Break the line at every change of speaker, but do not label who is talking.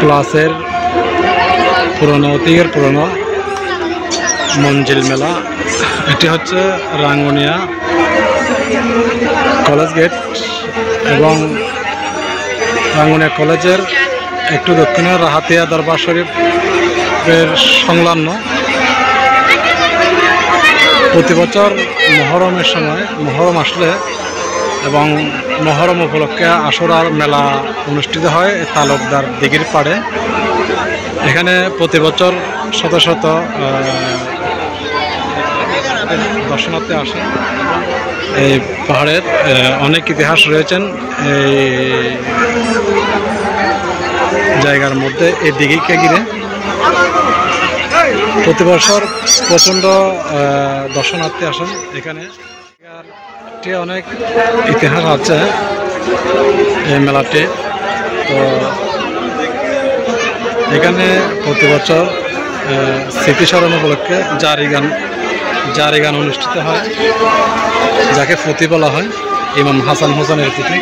প্লাসের পুরনো অতিকের পুরনো মঞ্জিল মেলা। এটি হচ্ছে রাঙ্গুনিয়া কলেজ গেট এবং রাঙ্গুনিয়া কলেজের একটু দক্ষিণে রাহাতিয়া দরবার শরীফের সংলগ্ন। প্রতি বছর মহরমের সময় মহরম আসলে এবং মহরম উপলক্ষে আশুরার মেলা অনুষ্ঠিত হয় তালুকদার দিঘির পাড়ে। এখানে প্রতি বছর শত শত দর্শনার্থী আসেন। এই পাহাড়ের অনেক ইতিহাস রয়েছেন এই জায়গার মধ্যে। এই দিঘিকে ঘিরে প্রতি বছর প্রচণ্ড দর্শনার্থী আসেন এখানে। অনেক ইতিহাস আছে এই মেলাটি। তো এখানে প্রতি বছর স্মৃতিস্মরণ উপলক্ষে জারি গান অনুষ্ঠিত হয়, যাকে ফতি বলা হয় ইমাম হাসান হোসেনের প্রতি।